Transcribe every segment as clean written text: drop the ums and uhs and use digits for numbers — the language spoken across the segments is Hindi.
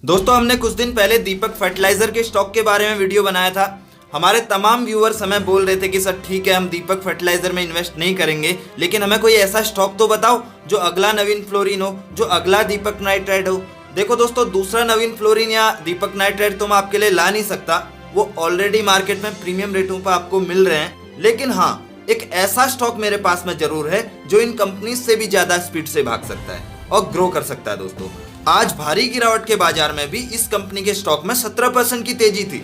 दोस्तों हमने कुछ दिन पहले दीपक फर्टिलाइजर के स्टॉक के बारे में वीडियो बनाया था। हमारे तमाम व्यूअर्स हमें बोल रहे थे कि सर ठीक है हम दीपक फर्टिलाइजर में इन्वेस्ट नहीं करेंगे, लेकिन हमें कोई ऐसा स्टॉक तो बताओ जो अगला नवीन फ्लोरिन हो, जो अगला दीपक नाइट्राइट हो। देखो दोस्तों, दूसरा नवीन फ्लोरिन या दीपक नाइट्राइट तो मैं आपके लिए ला नहीं सकता, वो ऑलरेडी मार्केट में प्रीमियम रेटों पर आपको मिल रहे हैं। लेकिन हाँ, एक ऐसा स्टॉक मेरे पास में जरूर है जो इन कंपनी से भी ज्यादा स्पीड से भाग सकता है और ग्रो कर सकता है। दोस्तों आज भारी गिरावट के बाजार में भी इस कंपनी के स्टॉक में 17% की तेजी थी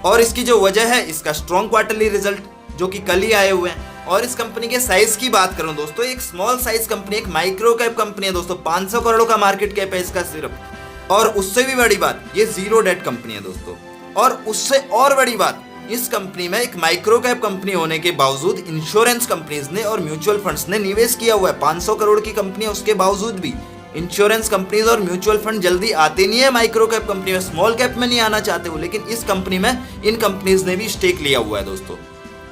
और इसकी जो वजह है इसका स्ट्रॉन्ग क्वार्टरली रिजल्ट जो कि कल ही आए हुए हैं। और इस कंपनी के साइज की बात करूं दोस्तों, एक स्मॉल साइज कंपनी, एक माइक्रो कैप कंपनी है दोस्तों। 500 करोड़ का मार्केट कैप है इसका सिर्फ। और उससे भी बड़ी बात, ये जीरो डेट कंपनी है दोस्तों। और उससे और बड़ी बात, इस कंपनी में एक माइक्रो कैप कंपनी होने के बावजूद इंश्योरेंस कंपनीज ने और म्यूचुअल फंड्स ने निवेश किया हुआ है। 500 करोड़ की कंपनी है, उसके बावजूद भी इंश्योरेंस कंपनीज और म्यूचुअल फंड जल्दी आते नहीं है माइक्रो कैप कंपनी में, स्मॉल कैप में नहीं आना चाहते हो, लेकिन इस कंपनी में इन कंपनीज ने भी स्टेक लिया हुआ है दोस्तों।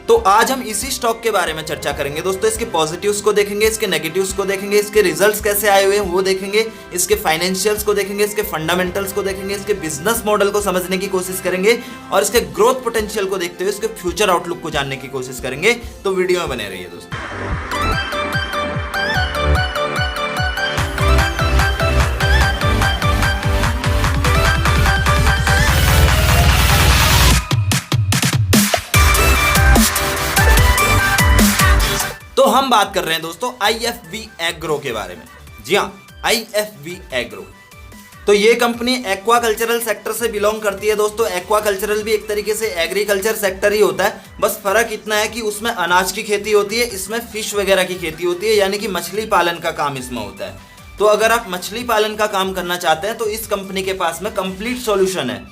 तो आज हम इसी स्टॉक के बारे में चर्चा करेंगे दोस्तों। इसके पॉजिटिव्स को देखेंगे, इसके नेगेटिव्स को देखेंगे, इसके रिजल्ट्स कैसे आए हुए हैं वो देखेंगे, इसके फाइनेंशियल्स को देखेंगे, इसके फंडामेंटल्स को देखेंगे, इसके बिजनेस मॉडल को समझने की कोशिश करेंगे और इसके ग्रोथ पोटेंशियल को देखते हुए इसके फ्यूचर आउटलुक को जानने की कोशिश करेंगे। तो वीडियो में बने रहिए दोस्तों। तो हम बात कर रहे हैं दोस्तों IFV एग्रो के बारे में। जी हाँ, IFV एग्रो। तो ये कंपनी एक्वाकल्चरल सेक्टर से बिलोंग करती है दोस्तों। एक्वाकल्चरल भी एक तरीके से एग्रीकल्चर सेक्टर ही होता है, बस फर्क इतना है कि उसमें अनाज की खेती होती है, इसमें फिश वगैरह की खेती होती है, यानी कि मछली पालन का काम इसमें होता है। तो अगर आप मछली पालन का काम करना चाहते हैं तो इस कंपनी के पास में कंप्लीट सॉल्यूशन है।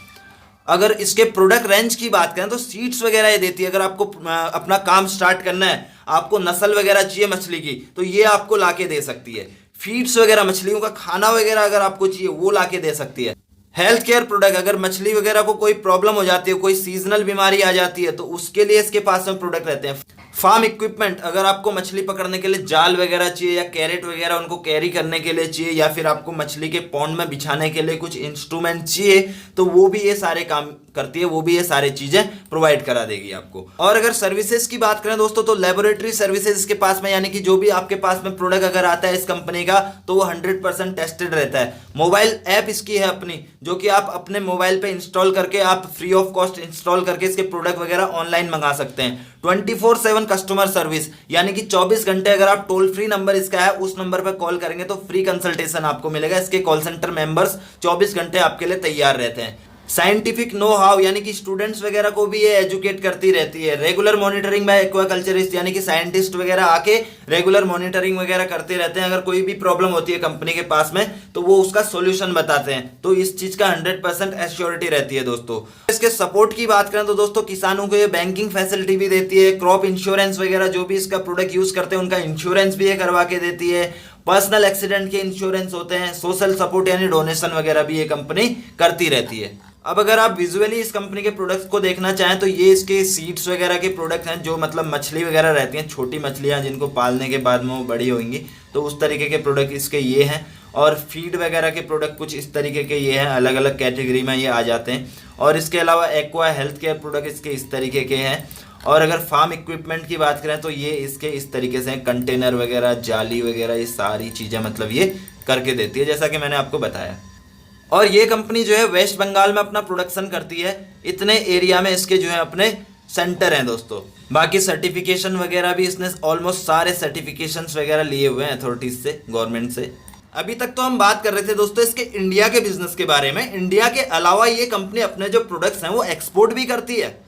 अगर इसके प्रोडक्ट रेंज की बात करें तो सीड्स वगैरह ये देती है। अगर आपको अपना काम स्टार्ट करना है, आपको नस्ल वगैरह चाहिए मछली की, तो ये आपको लाके दे सकती है। फीड्स वगैरह, मछलियों का खाना वगैरह अगर आपको चाहिए वो लाके दे सकती है। हेल्थ केयर प्रोडक्ट, अगर मछली वगैरह को कोई प्रॉब्लम हो जाती है, कोई सीजनल बीमारी आ जाती है, तो उसके लिए इसके पास में प्रोडक्ट रहते हैं। फार्म इक्विपमेंट, अगर आपको मछली पकड़ने के लिए जाल वगैरह चाहिए या कैरेट वगैरह उनको कैरी करने के लिए चाहिए, या फिर आपको मछली के पॉन्ड में बिछाने के लिए कुछ इंस्ट्रूमेंट चाहिए, तो वो भी ये सारे काम करती है, वो भी ये सारी चीजें प्रोवाइड करा देगी आपको। और अगर सर्विसेज की बात करें दोस्तों, तो लेबोरेटरी सर्विसेज इसके पास में, यानी कि जो भी आपके पास में प्रोडक्ट अगर आता है इस कंपनी का तो वो 100% टेस्टेड रहता है। मोबाइल ऐप इसकी है अपनी, जो कि आप अपने मोबाइल पे इंस्टॉल करके आप फ्री ऑफ कॉस्ट इंस्टॉल करके इसके प्रोडक्ट वगैरह ऑनलाइन मंगा सकते हैं। 24/7 कस्टमर सर्विस, यानी कि 24 घंटे अगर आप टोल फ्री नंबर इसका है उस नंबर पर कॉल करेंगे तो फ्री कंसल्टेशन आपको मिलेगा। इसके कॉल सेंटर मेंबर्स 24 घंटे आपके लिए तैयार रहते हैं। साइंटिफिक नो हाउ, यानी कि स्टूडेंट्स वगैरह को भी ये एजुकेट करती रहती है। रेगुलर मॉनिटरिंग बाय एक्वाकल्चरिस्ट, यानी कि साइंटिस्ट वगैरह आके रेगुलर मॉनिटरिंग वगैरह करते रहते हैं। अगर कोई भी प्रॉब्लम होती है कंपनी के पास में तो वो उसका सॉल्यूशन बताते हैं। तो इस चीज का 100% एश्योरिटी रहती है दोस्तों। इसके सपोर्ट की बात करें तो दोस्तों किसानों को ये बैंकिंग फैसिलिटी भी देती है। क्रॉप इंश्योरेंस वगैरह जो भी इसका प्रोडक्ट यूज करते हैं उनका इंश्योरेंस भी ये करवा के देती है। पर्सनल एक्सीडेंट के इंश्योरेंस होते हैं। सोशल सपोर्ट यानी डोनेशन वगैरह भी ये कंपनी करती रहती है। अब अगर आप विजुअली इस कंपनी के प्रोडक्ट्स को देखना चाहें तो ये इसके सीड्स वगैरह के प्रोडक्ट हैं, जो मतलब मछली वगैरह रहती हैं, छोटी मछलियां जिनको पालने के बाद में वो बड़ी होंगी, तो उस तरीके के प्रोडक्ट इसके ये हैं। और फीड वगैरह के प्रोडक्ट कुछ इस तरीके के ये हैं, अलग अलग कैटेगरी में ये आ जाते हैं। और इसके अलावा एक्वा हेल्थ केयर प्रोडक्ट इसके इस तरीके के हैं। और अगर फार्म इक्विपमेंट की बात करें तो ये इसके इस तरीके से कंटेनर वगैरह, जाली वगैरह, ये सारी चीज़ें मतलब ये करके देती है, जैसा कि मैंने आपको बताया। और ये कंपनी जो है वेस्ट बंगाल में अपना प्रोडक्शन करती है। इतने एरिया में इसके जो है अपने सेंटर हैं दोस्तों। बाकी सर्टिफिकेशन वगैरह भी इसने ऑलमोस्ट सारे सर्टिफिकेशंस वगैरह लिए हुए हैं अथॉरिटीज से, गवर्नमेंट से। अभी तक तो हम बात कर रहे थे दोस्तों इसके इंडिया के बिजनेस के बारे में। इंडिया के अलावा ये कंपनी अपने जो प्रोडक्ट्स हैं वो एक्सपोर्ट भी करती है।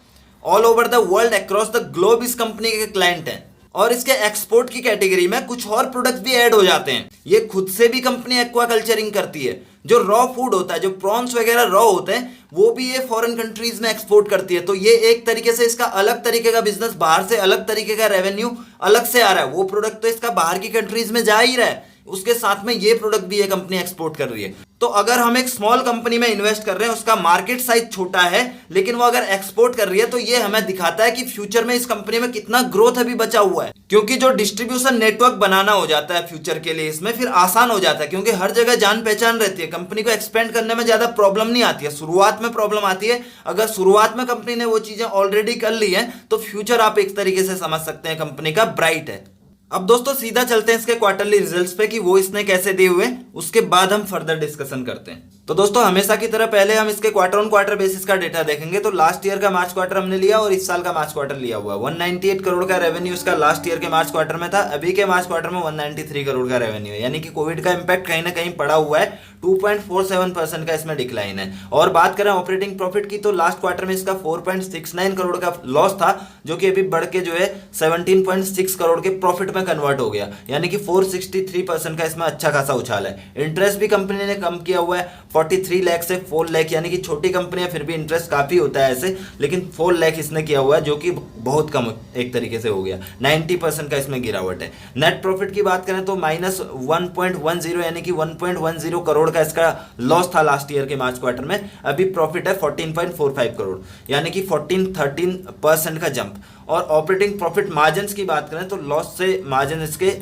All over the world, across the globe इस कंपनी के क्लाइंट हैं। और इसके एक्सपोर्ट की कैटेगरी में कुछ और प्रोडक्ट्स भी ऐड हो जाते हैं। ये खुद से भी कंपनी एक्वाकल्चरिंग करती है। जो रॉ फूड होता है, जो प्रॉन्स वगैरह रॉ होते हैं, वो भी ये फॉरेन कंट्रीज में एक्सपोर्ट करती है। तो ये एक तरीके से इसका अलग तरीके का बिजनेस, बाहर से अलग तरीके का रेवेन्यू अलग से आ रहा है। वो प्रोडक्ट तो इसका बाहर की कंट्रीज में जा ही रहा है, उसके साथ में ये प्रोडक्ट भी ये कंपनी एक्सपोर्ट कर रही है। तो अगर हम एक स्मॉल कंपनी में इन्वेस्ट कर रहे हैं, उसका मार्केट साइज छोटा है, लेकिन वो अगर एक्सपोर्ट कर रही है, तो ये हमें दिखाता है कि फ्यूचर में इस कंपनी में कितना ग्रोथ अभी बचा हुआ है। क्योंकि जो डिस्ट्रीब्यूशन नेटवर्क बनाना हो जाता है फ्यूचर के लिए, इसमें फिर आसान हो जाता है, क्योंकि हर जगह जान पहचान रहती है, कंपनी को एक्सपेंड करने में ज्यादा प्रॉब्लम नहीं आती है। शुरुआत में प्रॉब्लम आती है, अगर शुरुआत में कंपनी ने वो चीजें ऑलरेडी कर ली है, तो फ्यूचर आप एक तरीके से समझ सकते हैं कंपनी का ब्राइट है। अब दोस्तों सीधा चलते हैं इसके क्वार्टरली रिजल्ट्स पे कि वो इसने कैसे दिए हुए, उसके बाद हम फर्दर डिस्कशन करते हैं। तो दोस्तों हमेशा की तरह पहले हम इसके क्वार्टर ऑन क्वार्टर बेसिस का डेटा देखेंगे। तो लास्ट ईयर का मार्च क्वार्टर हमने लिया और इस साल का मार्च क्वार्टर लिया हुआ है। 198 करोड़ का रेवेन्यू इसका लास्ट ईयर के मार्च क्वार्टर में था, अभी के मार्च क्वार्टर में 193 करोड़ का रेवेन्यू है, यानी कि कोविड का इंपैक्ट कहीं ना कहीं पड़ा हुआ है। 2.47% का इसमें डिक्लाइन है। और बात करें ऑपरेटिंग प्रॉफिट की, तो लास्ट क्वार्टर में इसका 4.69 करोड़ का लॉस था, जो कि अभी बढ़ के जो है 17.6 करोड़ के प्रॉफिट में कन्वर्ट हो गया, यानी कि 463% का इसमें अच्छा खासा उछाल है। इंटरेस्ट भी कंपनी ने कम किया हुआ है, 43 लाख से 4 लाख, यानी कि छोटी कंपनी है फिर भी इंटरेस्ट काफी होता है ऐसे, लेकिन 4 लाख इसने किया हुआ है, जो कि बहुत कम एक तरीके से हो गया। 90% का इसमें गिरावट है। नेट प्रॉफिट की बात करें तो -1.10 यानी कि 1.10 करोड़ का इसका लॉस था लास्ट ईयर के मार्च क्वार्टर में, अभी प्रॉफिट है 14.45 करोड़, यानी कि 13% का जंप। और ऑपरेटिंग प्रॉफिट मार्जिन की बात करें तो लॉस से मार्जिन इसके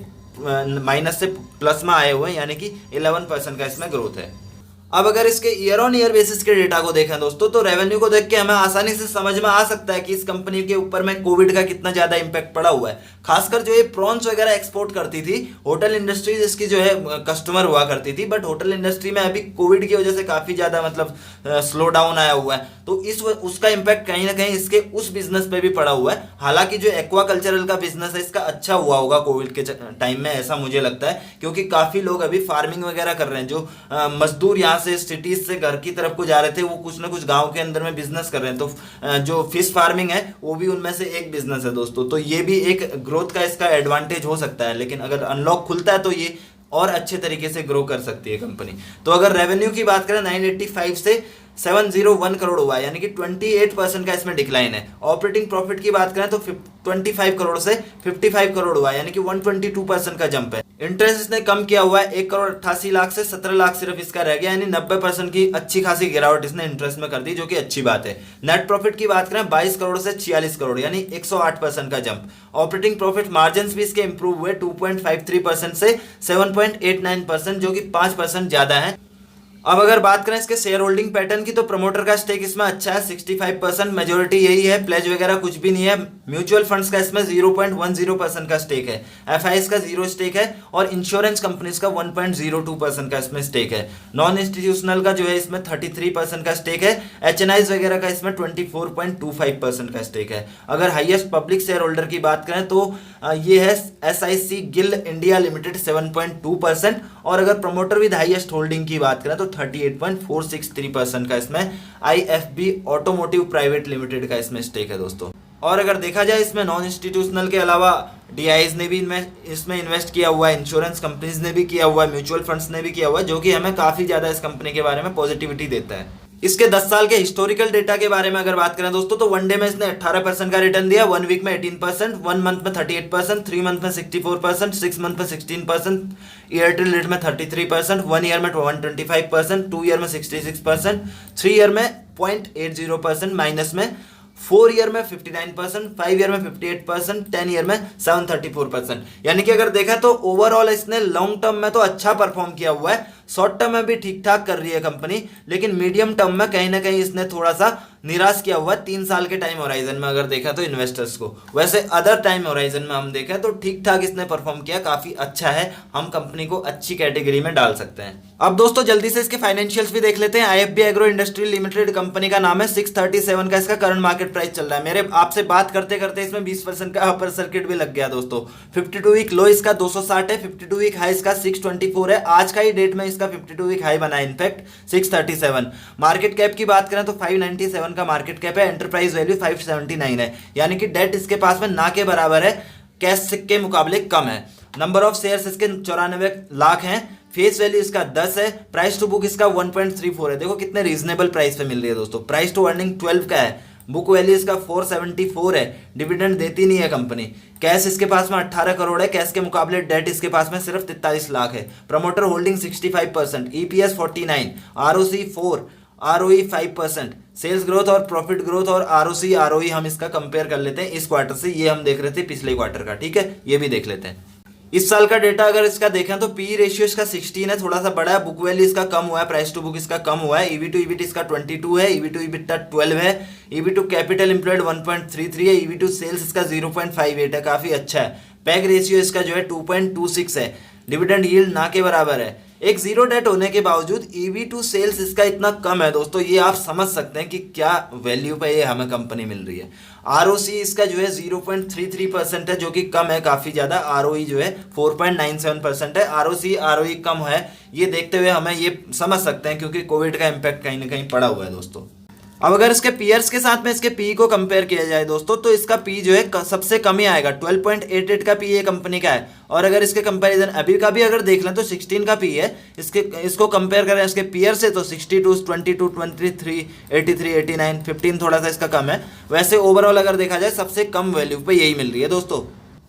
माइनस से प्लस में आए हुए हैं, यानी कि 11% का इसमें ग्रोथ है। अब अगर इसके ईयर ऑन ईयर बेसिस के डेटा को देखें दोस्तों, तो रेवेन्यू को देख के हमें आसानी से समझ में आ सकता है कि इस कंपनी के ऊपर में कोविड का कितना ज्यादा इंपैक्ट पड़ा हुआ है। खासकर जो ये प्रॉन्स वगैरह एक्सपोर्ट करती थी, होटल इंडस्ट्रीज इसकी जो है कस्टमर हुआ करती थी, बट होटल इंडस्ट्री में अभी कोविड की वजह से काफी ज्यादा मतलब स्लो डाउन आया हुआ है, तो उसका इंपैक्ट कहीं ना कहीं इसके उस बिजनेस पे भी पड़ा हुआ है। हालांकि जो एक्वा कल्चरल का बिजनेस है इसका अच्छा हुआ होगा कोविड के टाइम में, ऐसा मुझे लगता है, क्योंकि काफी लोग अभी फार्मिंग वगैरह कर रहे हैं। जो मजदूर यहाँ से सिटीज से घर की तरफ को जा रहे थे, वो कुछ ना कुछ गांव के अंदर में बिजनेस कर रहे हैं, तो जो फिश फार्मिंग है वो भी उनमें से एक बिजनेस है दोस्तों। तो ये भी एक ग्रोथ का इसका एडवांटेज हो सकता है, लेकिन अगर अनलॉक खुलता है तो ये और अच्छे तरीके से ग्रो कर सकती है कंपनी। तो अगर रेवेन्यू की बात करें 985 से 701 करोड़ हुआ है, यानी कि 28% का इसमें डिक्लाइन है। ऑपरेटिंग प्रॉफिट की बात करें तो 25 करोड़ से 55 करोड़ हुआ है, यानी कि 122% का जंप है। इंटरेस्ट इसने कम किया हुआ है, 1 करोड़ 88 लाख से 17 लाख सिर्फ इसका रह गया, यानी 90% की अच्छी खासी गिरावट इसने इंटरेस्ट में कर दी, जो कि अच्छी बात है। नेट प्रॉफिट की बात करें 22 करोड़ से 46 करोड़, यानी 108% का जंप। ऑपरेटिंग प्रॉफिट मार्जिन भी इसके इंप्रूव हुए 2.53% से 7.89%, जो कि 5% ज्यादा है। अब अगर बात करें इसके शेयर होल्डिंग पैटर्न की, तो प्रमोटर का स्टेक इसमें अच्छा है 65%, मेजोरिटी यही है, प्लेज वगैरह कुछ भी नहीं है। म्यूचुअल फंड्स का इसमें 0.10% का स्टेक है, एफआईएस का 0 स्टेक है, और इंश्योरेंस कंपनीज का 1.02% का इसमें स्टेक है। नॉन इंस्टीट्यूशनल का जो है इसमें 33% का स्टेक है, एचएनआईज वगैरह का इसमें 24.25% का स्टेक है। अगर हाईएस्ट पब्लिक शेयर होल्डर की बात करें तो ये है एसआईसी गिल इंडिया लिमिटेड 7.2%, और अगर प्रमोटर विद हाईएस्ट होल्डिंग की बात करें तो 38.463% का इसमें आईएफबी ऑटोमोटिव प्राइवेट लिमिटेड का इसमें स्टेक है दोस्तों। और अगर देखा जाए इसमें नॉन इंस्टीट्यूशनल के अलावा डीआईज ने भी इसमें इन्वेस्ट किया हुआ है, इंश्योरेंस कंपनीज ने भी किया हुआ है, म्यूचुअल फंड्स ने भी किया हुआ है, जो कि हमें काफी ज्यादा इस कंपनी के बारे में पॉजिटिविटी देता है। इसके 10 साल के हिस्टोरिकल डेटा के बारे में अगर बात करें दोस्तों, तो वन डे में इसने 18% का रिटर्न दिया, 1 वीक में 18%, 1 मंथ में 38%, 3 मंथ में 64%, 6 मंथ में 16%, ईयर टू डेट में 33%, 1 ईयर में 125%, 2 ईयर में 66%, 3 ईयर में 0.80% माइनस में, 4 ईयर में 59%, 5 ईयर में 58%, 10 ईयर में 734%। यानी कि अगर देखा तो ओवरऑल इसने लॉन्ग टर्म में तो अच्छा परफॉर्म किया हुआ है, शॉर्ट टर्म में भी ठीक ठाक कर रही है कंपनी, लेकिन मीडियम टर्म में कहीं ना कहीं इसने थोड़ा सा निराश किया हुआ 3 साल के टाइम होराइजन में अगर देखा तो इन्वेस्टर्स को। वैसे अदर टाइम होराइजन में हम देखें तो ठीक ठाक इसने परफॉर्म किया, काफी अच्छा है, हम कंपनी को अच्छी कैटेगरी में डाल सकते हैं। अब दोस्तों जल्दी से इसके फाइनेंशियल्स भी देख लेते हैं। IFB agro industry limited company का नाम है, 637 का इसका करंट मार्केट प्राइस चल रहा है। मेरे आपसे बात करते करते इसमें 20% का अपर सर्किट भी लग गया दोस्तों। 52 वीक लो इसका 260 है, 52 वीक हाई इसका 624 है, आज का ही डेट में इसका 52 वीक हाई बना है इनफैक्ट 637। मार्केट कैप की बात करें तो 597 का मार्केट कैप है, एंटरप्राइज वैल्यू 579 है, यानी कि डेट इसके पास में ना के बराबर है, कैश के मुकाबले कम है। नंबर ऑफ शेयर्स इसके 94 लाख हैं, फेस वैल्यू इसका 10 है, प्राइस टू बुक इसका 1.34 है। देखो कितने रीजनेबल प्राइस पे मिल रही है दोस्तों। प्राइस टू अर्निंग 12 का है, बुक वैल्यू इसका 474 है, डिविडेंड देती नहीं है कंपनी। कैश इसके पास में 18 करोड़ है, कैश के मुकाबले डेट इसके पास में सिर्फ 43 लाख है। Promoter holding 65%, EPS 49, ROC 4, ROE 5%। Sales growth और प्रॉफिट ग्रोथ और आरओसी आरओई हम इसका कंपेयर कर लेते हैं इस क्वार्टर से, ये हम देख रहे थे पिछले क्वार्टर का, ठीक है, ये भी देख लेते हैं। इस साल का डेटा अगर इसका देखें तो पी रेशियो इसका 16 है, थोड़ा सा बड़ा है। बुक वैल्यू इसका कम हुआ है, प्राइस टू बुक इसका कम हुआ है। ईवी टू ईबिट इसका 22 है, ईवी टू ईबिटा 12 है, ईवी टू कैपिटल एम्प्लॉयड 1.33 है, ईवी टू सेल्स इसका 0.58 है, काफी अच्छा है। पैग रेशियो इसका जो है 2.26 है। डिविडेंड यील्ड ना के बराबर है। एक जीरो डेट होने के बावजूद ईवी टू सेल्स इसका इतना कम है दोस्तों, ये आप समझ सकते हैं कि क्या वैल्यू पे ये हमें कंपनी मिल रही है। आरओसी इसका जो है 0.33% है, जो कि कम है काफी ज्यादा। आरओई जो है 4.97% है। आरओसी आरओई कम है, ये देखते हुए हमें ये समझ सकते हैं क्योंकि कोविड का इम्पैक्ट कहीं ना कहीं पड़ा हुआ है दोस्तों। अब अगर इसके पीयर्स के साथ में इसके पी को कंपेयर किया जाए दोस्तों, तो इसका पी जो है सबसे कम ही आएगा। 12.88 का पी ये कंपनी का है। और अगर इसके कंपैरिजन अभी का भी अगर देख लें तो 16 का पी है। इसको कंपेयर करें इसके पीयर से तो 62, 22, 23, 83, 89, 15 थोड़ा सा इसका कम है। वैसे ओवरऑल अगर देखा जाए सबसे कम वैल्यू पे यही मिल रही है दोस्तों।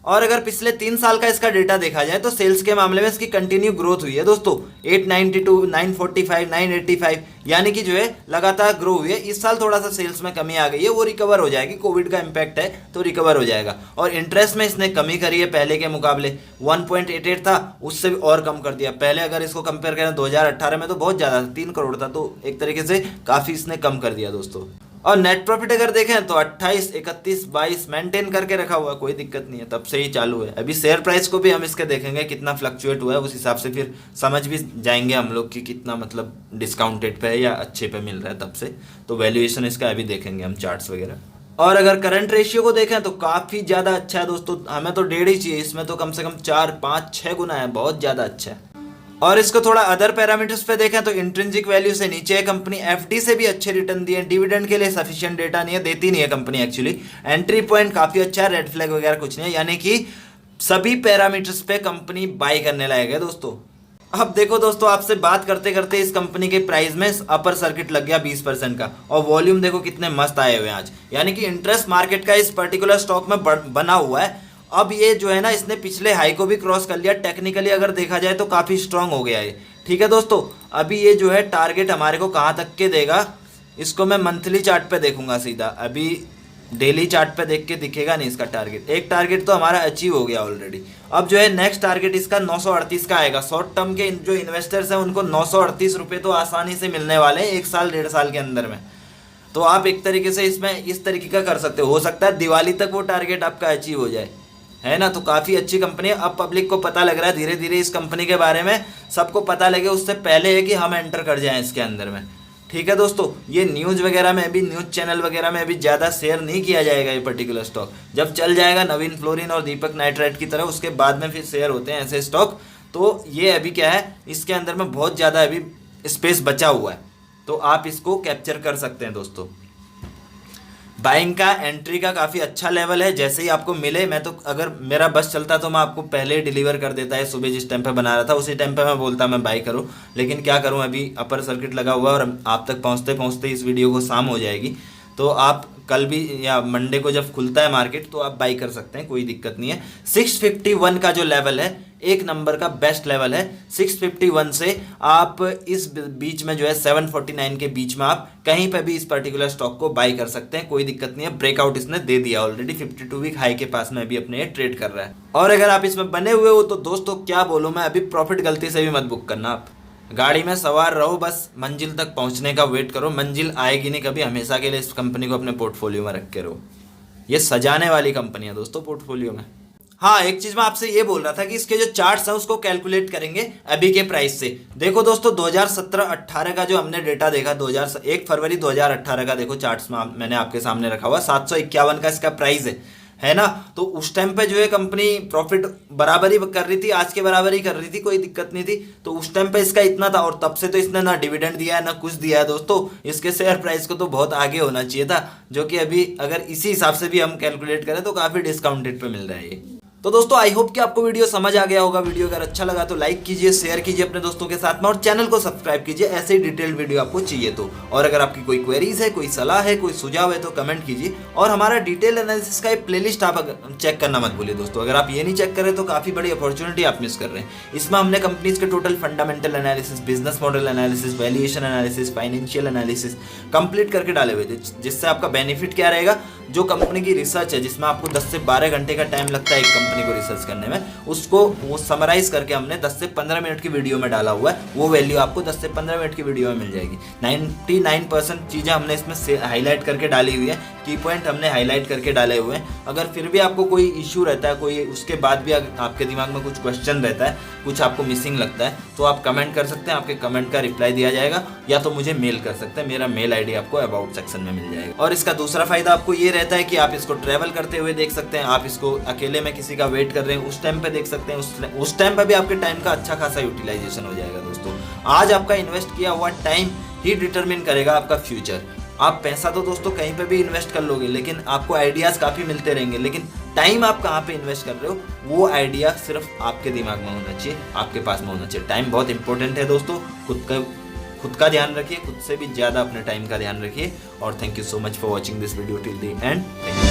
और अगर पिछले 3 साल का इसका डेटा देखा जाए तो सेल्स के मामले में इसकी कंटिन्यू ग्रोथ हुई है दोस्तों। 892, 945, 985, यानी कि जो है लगातार ग्रो हुई है। इस साल थोड़ा सा सेल्स में कमी आ गई है, वो रिकवर हो जाएगी, कोविड का इम्पैक्ट है तो रिकवर हो जाएगा। और इंटरेस्ट में इसने कमी करी है पहले के मुकाबले। 1.88 था, उससे भी और कम कर दिया। पहले अगर इसको कंपेयर करें 2018 में तो बहुत ज़्यादा था, 3 करोड़ था, तो एक तरीके से काफ़ी इसने कम कर दिया दोस्तों। और नेट प्रॉफिट अगर देखें तो 28, 31, 22 मेंटेन करके रखा हुआ है, कोई दिक्कत नहीं है, तब से ही चालू है। अभी शेयर प्राइस को भी हम इसके देखेंगे कितना फ्लक्चुएट हुआ है, उस हिसाब से फिर समझ भी जाएंगे हम लोग कि कितना मतलब डिस्काउंटेड पे है या अच्छे पे मिल रहा है तब से। तो वैल्यूएशन इसका अभी देखेंगे हम, चार्ट्स वगैरह। और अगर करंट रेशियो को देखें तो काफ़ी ज़्यादा अच्छा है दोस्तों। हमें तो 1.5 ही चाहिए, इसमें तो कम से कम 4, 5, 6 गुना है, बहुत ज़्यादा अच्छा है। और इसको थोड़ा अदर पैरामीटर्स पे देखें तो इंट्रिंसिक वैल्यू से नीचे है कंपनी। एफडी से भी अच्छे रिटर्न दिए। डिविडेंड के लिए सफिशिएंट डेटा नहीं है, देती नहीं है कंपनी एक्चुअली। एंट्री पॉइंट काफी अच्छा है, रेड फ्लैग वगैरह कुछ नहीं है, यानी कि सभी पैरामीटर्स पे कंपनी बाय करने लायक है दोस्तों। अब देखो दोस्तों, आपसे बात करते करते इस कंपनी के प्राइस में अपर सर्किट लग गया 20% का। और वॉल्यूम देखो कितने मस्त आए हुए हैं आज, यानी कि इंटरेस्ट मार्केट का इस पर्टिकुलर स्टॉक में बना हुआ है। अब ये जो है ना, इसने पिछले हाई को भी क्रॉस कर लिया। टेक्निकली अगर देखा जाए तो काफ़ी स्ट्रांग हो गया है, ठीक है दोस्तों। अभी ये जो है टारगेट हमारे को कहाँ तक के देगा, इसको मैं मंथली चार्ट पे देखूंगा सीधा। अभी डेली चार्ट पे देख के दिखेगा नहीं इसका टारगेट। एक टारगेट तो हमारा अचीव हो गया ऑलरेडी। अब जो है नेक्स्ट टारगेट इसका 938 का आएगा। शॉर्ट टर्म के जो इन्वेस्टर्स हैं उनको 938 रुपये तो आसानी से मिलने वाले हैं 1 साल 1.5 साल के अंदर में। तो आप एक तरीके से इसमें इस तरीके का कर सकते हो सकता है दिवाली तक वो टारगेट आपका अचीव हो जाए, है ना। तो काफ़ी अच्छी कंपनी है। अब पब्लिक को पता लग रहा है धीरे धीरे इस कंपनी के बारे में, सबको पता लगे उससे पहले है कि हम एंटर कर जाएं इसके अंदर में, ठीक है दोस्तों। ये न्यूज़ वगैरह में भी, न्यूज़ चैनल वगैरह में भी ज़्यादा शेयर नहीं किया जाएगा ये पर्टिकुलर स्टॉक। जब चल जाएगा नवीन फ्लोरिन और दीपक नाइट्राइट की तरह, उसके बाद में फिर शेयर होते हैं ऐसे स्टॉक। तो ये अभी क्या है, इसके अंदर में बहुत ज़्यादा अभी स्पेस बचा हुआ है, तो आप इसको कैप्चर कर सकते हैं दोस्तों। बाइंग का, एंट्री का काफ़ी अच्छा लेवल है। जैसे ही आपको मिले, मैं तो अगर मेरा बस चलता तो मैं आपको पहले ही डिलीवर कर देता है। सुबह जिस टाइम पे बना रहा था उसी टाइम पे मैं बोलता मैं बाई करूं, लेकिन क्या करूं, अभी अपर सर्किट लगा हुआ है और आप तक पहुंचते पहुंचते इस वीडियो को शाम हो जाएगी। तो आप कल भी या मंडे को जब खुलता है मार्केट तो आप बाई कर सकते हैं, कोई दिक्कत नहीं है। 651 का जो लेवल है, एक नंबर का बेस्ट लेवल है। 651 से आप इस बीच में जो है 749 के बीच में आप कहीं पे भी इस पर्टिकुलर स्टॉक को बाई कर सकते हैं, कोई दिक्कत नहीं है। ब्रेकआउट इसने दे दिया ऑलरेडी, 52 वीक हाई के पास में भी अपने ये ट्रेड कर रहा है। और अगर आप इसमें बने हुए हो तो दोस्तों क्या बोलूँ मैं, अभी प्रॉफिट गलती से भी मत बुक करना। आप गाड़ी में सवार रहो, बस मंजिल तक पहुंचने का वेट करो। मंजिल आएगी नहीं कभी, हमेशा के लिए इस कंपनी को अपने पोर्टफोलियो में रख के रहो। ये सजाने वाली कंपनी है दोस्तों पोर्टफोलियो में। हाँ, एक चीज मैं आपसे ये बोल रहा था कि इसके जो चार्ट्स हैं उसको कैलकुलेट करेंगे अभी के प्राइस से। देखो दोस्तों 2017-18 का जो हमने डेटा देखा, 1 फरवरी 2018 का देखो चार्ट्स में मैंने आपके सामने रखा हुआ, 751 का इसका प्राइस है ना। तो उस टाइम पे जो है कंपनी प्रॉफिट बराबर ही कर रही थी, आज के बराबर ही कर रही थी, कोई दिक्कत नहीं थी। तो उस टाइम पे इसका इतना था, और तब से तो इसने ना डिविडेंड दिया है ना कुछ दिया है दोस्तों। इसके शेयर प्राइस को तो बहुत आगे होना चाहिए था, जो कि अभी अगर इसी हिसाब से भी हम कैलकुलेट करें तो काफ़ी डिस्काउंटेड पे मिल रहा है ये। तो दोस्तों आई होप कि आपको वीडियो समझ आ गया होगा। वीडियो अगर अच्छा लगा तो लाइक कीजिए, शेयर कीजिए अपने दोस्तों के साथ में और चैनल को सब्सक्राइब कीजिए ऐसे ही डिटेल्ड वीडियो आपको चाहिए तो। और अगर आपकी कोई क्वेरीज है, कोई सलाह है, कोई सुझाव है तो कमेंट कीजिए। और हमारा डिटेल एनालिसिस का एक प्लेलिस्ट आप चेक करना मत भूलिए दोस्तों। अगर आप ये नहीं चेक करें तो काफी बड़ी अपॉर्चुनिटी आप मिस कर रहे हैं। इसमें हमने कंपनीज के total fundamental analysis, business model analysis, valuation analysis, financial analysis complete करके डाले हुए थे, जिससे आपका बेनिफिट क्या रहेगा, जो कंपनी की रिसर्च है जिसमें आपको 10 से 12 घंटे का टाइम लगता है एक कंपनी को रिसर्च करने में, उसको वो समराइज करके हमने 10 से 15 मिनट की वीडियो में डाला हुआ है। वो वैल्यू आपको 10 से 15 मिनट की वीडियो में मिल जाएगी। 99% चीज़ें हमने इसमें हाईलाइट करके डाली हुई है, की पॉइंट हमने हाईलाइट करके डाले हुए हैं। अगर फिर भी आपको कोई इशू रहता है, कोई उसके बाद भी आपके दिमाग में कुछ क्वेश्चन रहता है, कुछ आपको मिसिंग लगता है, तो आप कमेंट कर सकते हैं। आपके कमेंट का रिप्लाई दिया जाएगा, या तो मुझे मेल कर सकते हैं। मेरा मेल आईडी आपको अबाउट सेक्शन में मिल जाएगा। और इसका दूसरा फायदा आपको ये रहता है कि आप इसको ट्रैवल करते हुए देख सकते हैं। आप इसको अकेले में किसी का वेट कर रहे हैं उस टाइम पे देख सकते हैं। उस टाइम पे भी आपके टाइम का अच्छा खासा यूटिलाइजेशन हो जाएगा दोस्तों। आज आपका इन्वेस्ट किया हुआ टाइम ही डिटरमिन करेगा आपका फ्यूचर। आप पैसा तो दोस्तों कहीं पे भी इन्वेस्ट कर लोगे, लेकिन आपको आइडियाज़ काफ़ी मिलते रहेंगे, लेकिन टाइम आप कहाँ पे इन्वेस्ट कर रहे हो वो आइडिया सिर्फ आपके दिमाग में होना चाहिए, आपके पास में होना चाहिए। टाइम बहुत इंपॉर्टेंट है दोस्तों। खुद का ध्यान रखिए, खुद से भी ज़्यादा अपने टाइम का ध्यान रखिए। और thank you so much for watching this video till the end.